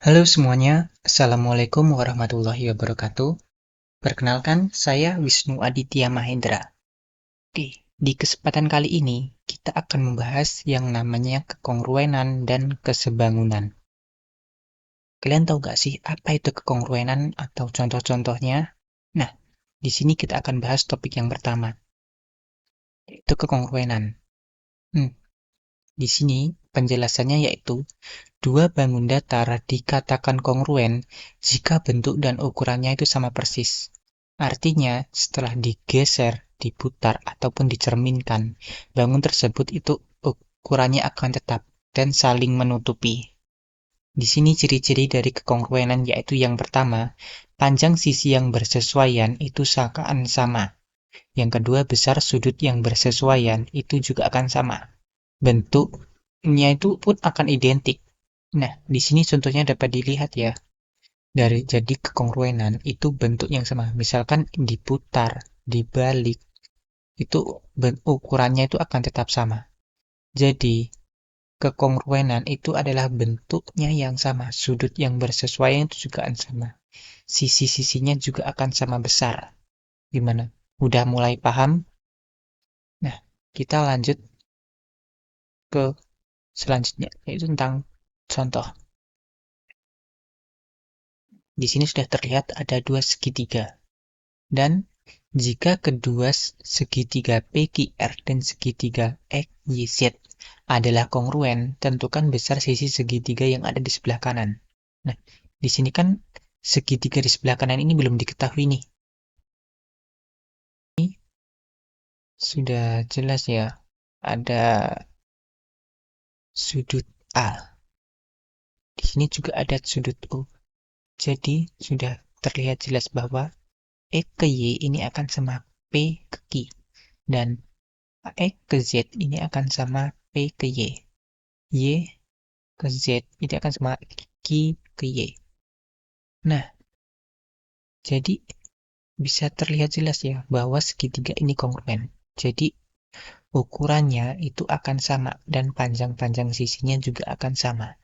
Halo semuanya, Assalamualaikum warahmatullahi wabarakatuh. Perkenalkan, saya Wisnu Aditya Mahendra. Oke, di kesempatan kali ini kita akan membahas yang namanya kekongruenan dan kesebangunan. Kalian tahu gak sih apa itu kekongruenan atau contoh-contohnya? Nah, di sini kita akan bahas topik yang pertama, yaitu kekongruenan. Di sini penjelasannya yaitu dua bangun datar dikatakan kongruen jika bentuk dan ukurannya itu sama persis. Artinya, setelah digeser, diputar, ataupun dicerminkan, bangun tersebut itu ukurannya akan tetap dan saling menutupi. Di sini ciri-ciri dari kekongruenan yaitu yang pertama, panjang sisi yang bersesuaian itu akan sama. Yang kedua, besar sudut yang bersesuaian itu juga akan sama. Bentuknya itu pun akan identik. Nah, di sini contohnya dapat dilihat ya. Jadi kekongruenan itu bentuk yang sama. Misalkan diputar, dibalik, itu ukurannya itu akan tetap sama. Jadi, kekongruenan itu adalah bentuknya yang sama. Sudut yang bersesuaian itu juga akan sama. Sisi-sisinya juga akan sama besar. Gimana? Udah mulai paham? Nah, kita lanjut ke selanjutnya, yaitu tentang contoh. Di sini sudah terlihat ada dua segitiga. Dan jika kedua segitiga PQR dan segitiga XYZ adalah kongruen, tentukan besar sisi segitiga yang ada di sebelah kanan. Nah, di sini kan segitiga di sebelah kanan ini belum diketahui nih. Ini sudah jelas ya, ada sudut A. Di sini juga ada sudut U. Jadi, sudah terlihat jelas bahwa E ke Y ini akan sama P ke Q. Dan X ke Z ini akan sama P ke Y. Y ke Z ini akan sama Q ke Y. Nah, jadi bisa terlihat jelas ya bahwa segitiga ini kongruen. Jadi ukurannya itu akan sama dan panjang-panjang sisinya juga akan sama.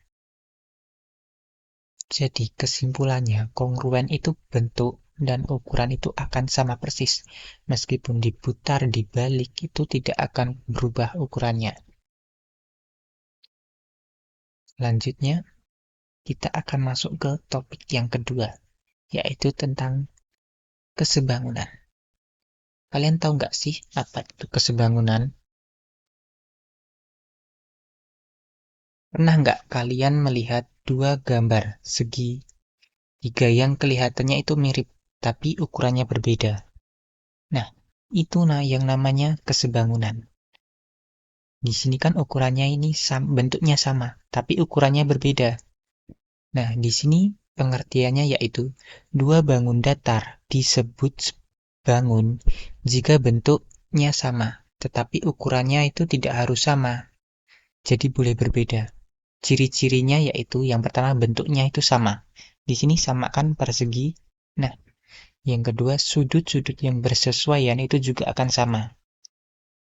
Jadi kesimpulannya kongruen itu bentuk dan ukuran itu akan sama persis. Meskipun diputar, dibalik itu tidak akan berubah ukurannya. Selanjutnya, kita akan masuk ke topik yang kedua, yaitu tentang kesebangunan. Kalian tahu nggak sih apa itu kesebangunan? Pernah nggak kalian melihat dua gambar segi tiga yang kelihatannya itu mirip, tapi ukurannya berbeda? Nah, itu yang namanya kesebangunan. Di sini kan ukurannya ini bentuknya sama, tapi ukurannya berbeda. Nah, di sini pengertiannya yaitu dua bangun datar disebut bangun jika bentuknya sama, tetapi ukurannya itu tidak harus sama. Jadi boleh berbeda. Ciri-cirinya yaitu yang pertama bentuknya itu sama. Di sini sama kan persegi. Nah, yang kedua sudut-sudut yang bersesuaian itu juga akan sama.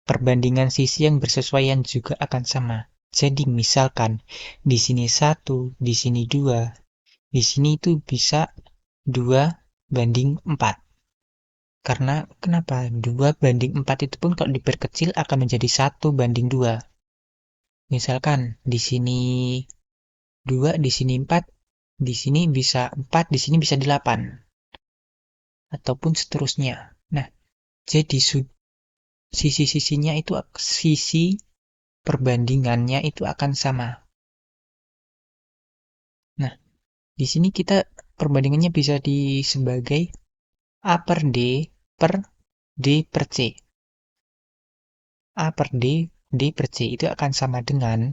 Perbandingan sisi yang bersesuaian juga akan sama. Jadi misalkan di sini 1, di sini 2, di sini itu bisa 2:4. Karena kenapa? 2:4 itu pun kalau diperkecil akan menjadi 1:2. Misalkan di sini 2, di sini 4, di sini bisa 4, di sini bisa 8. Ataupun seterusnya. Nah, jadi sisi-sisinya itu sisi perbandingannya itu akan sama. Nah, di sini kita perbandingannya bisa sebagai A per D per D per C. A per D per C itu akan sama dengan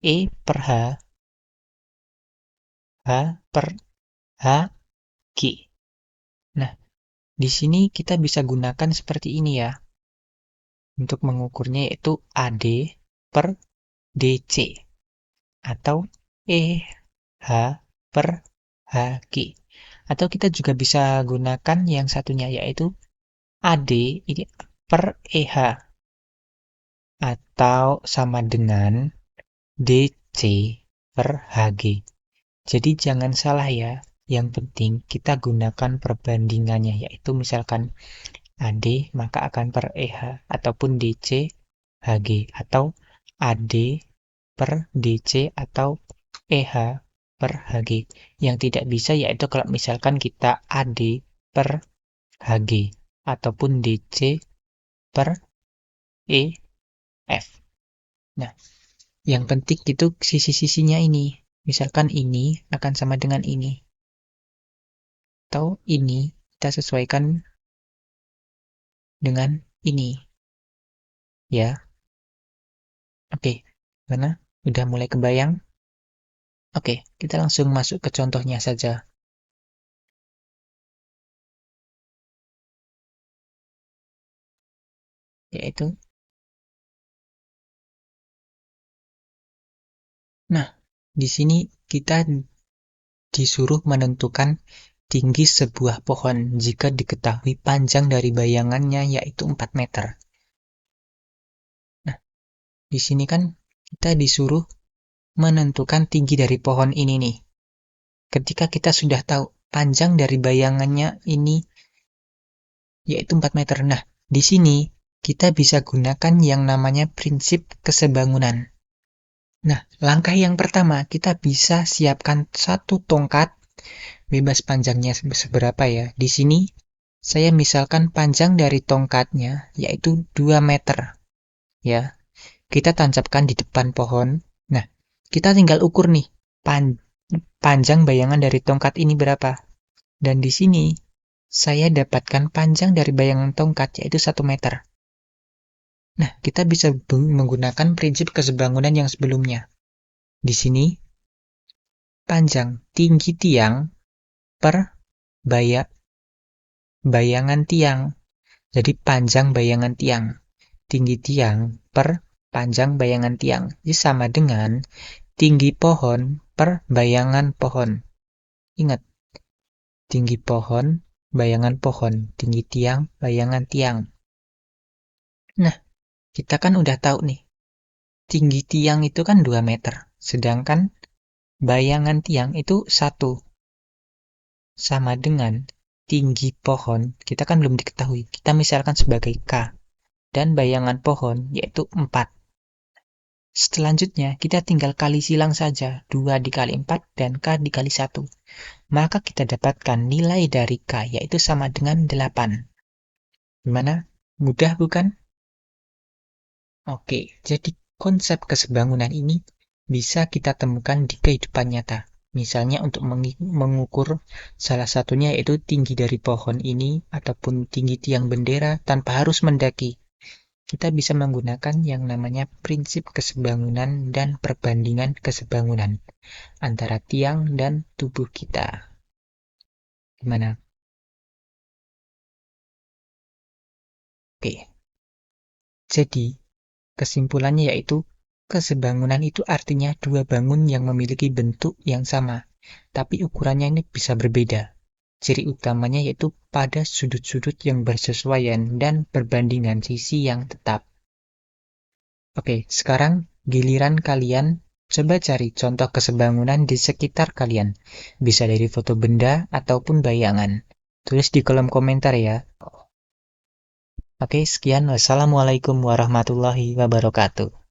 E per H per H, G. Nah, di sini kita bisa gunakan seperti ini ya. Untuk mengukurnya yaitu AD per DC. Atau EH per HG. Atau kita juga bisa gunakan yang satunya yaitu AD ini per EH. Atau sama dengan DC per HG. Jadi jangan salah ya, yang penting kita gunakan perbandingannya, yaitu misalkan AD maka akan per EH, ataupun DC HG, atau AD per DC atau EH per HG. Yang tidak bisa yaitu kalau misalkan kita AD per HG, ataupun DC per EF. Nah, yang penting itu sisi-sisinya ini. Misalkan ini akan sama dengan ini. Atau ini kita sesuaikan dengan ini. Ya, oke. Mana? Udah mulai kebayang? Oke, kita langsung masuk ke contohnya saja. Yaitu, nah, di sini kita disuruh menentukan tinggi sebuah pohon jika diketahui panjang dari bayangannya yaitu 4 meter. Nah, di sini kan kita disuruh menentukan tinggi dari pohon ini nih. Ketika kita sudah tahu panjang dari bayangannya ini yaitu 4 meter. Nah, di sini kita bisa gunakan yang namanya prinsip kesebangunan. Nah, langkah yang pertama, kita bisa siapkan satu tongkat, bebas panjangnya seberapa ya. Di sini, saya misalkan panjang dari tongkatnya, yaitu 2 meter. Ya, kita tancapkan di depan pohon. Nah, kita tinggal ukur nih, panjang bayangan dari tongkat ini berapa. Dan di sini, saya dapatkan panjang dari bayangan tongkat, yaitu 1 meter. Nah, kita bisa menggunakan prinsip kesebangunan yang sebelumnya. Di sini, panjang tinggi tiang per bayangan tiang. Jadi panjang bayangan tiang. Tinggi tiang per panjang bayangan tiang. Ini sama dengan tinggi pohon per bayangan pohon. Ingat, tinggi pohon, bayangan pohon. Tinggi tiang, bayangan tiang. Nah, kita kan udah tahu nih. Tinggi tiang itu kan 2 meter. Sedangkan bayangan tiang itu 1. Sama dengan tinggi pohon, kita kan belum diketahui. Kita misalkan sebagai K. Dan bayangan pohon, yaitu 4. Selanjutnya, kita tinggal kali silang saja. 2 dikali 4 dan K dikali 1. Maka kita dapatkan nilai dari K, yaitu sama dengan 8. Gimana? Mudah bukan? Oke, jadi konsep kesebangunan ini bisa kita temukan di kehidupan nyata. Misalnya untuk mengukur salah satunya yaitu tinggi dari pohon ini ataupun tinggi tiang bendera tanpa harus mendaki. Kita bisa menggunakan yang namanya prinsip kesebangunan dan perbandingan kesebangunan antara tiang dan tubuh kita. Gimana? Oke. Jadi, kesimpulannya yaitu kesebangunan itu artinya dua bangun yang memiliki bentuk yang sama, tapi ukurannya ini bisa berbeda. Ciri utamanya yaitu pada sudut-sudut yang bersesuaian dan perbandingan sisi yang tetap. Oke, sekarang giliran kalian coba cari contoh kesebangunan di sekitar kalian. Bisa dari foto benda ataupun bayangan. Tulis di kolom komentar ya. Oke, sekian. Wassalamualaikum warahmatullahi wabarakatuh.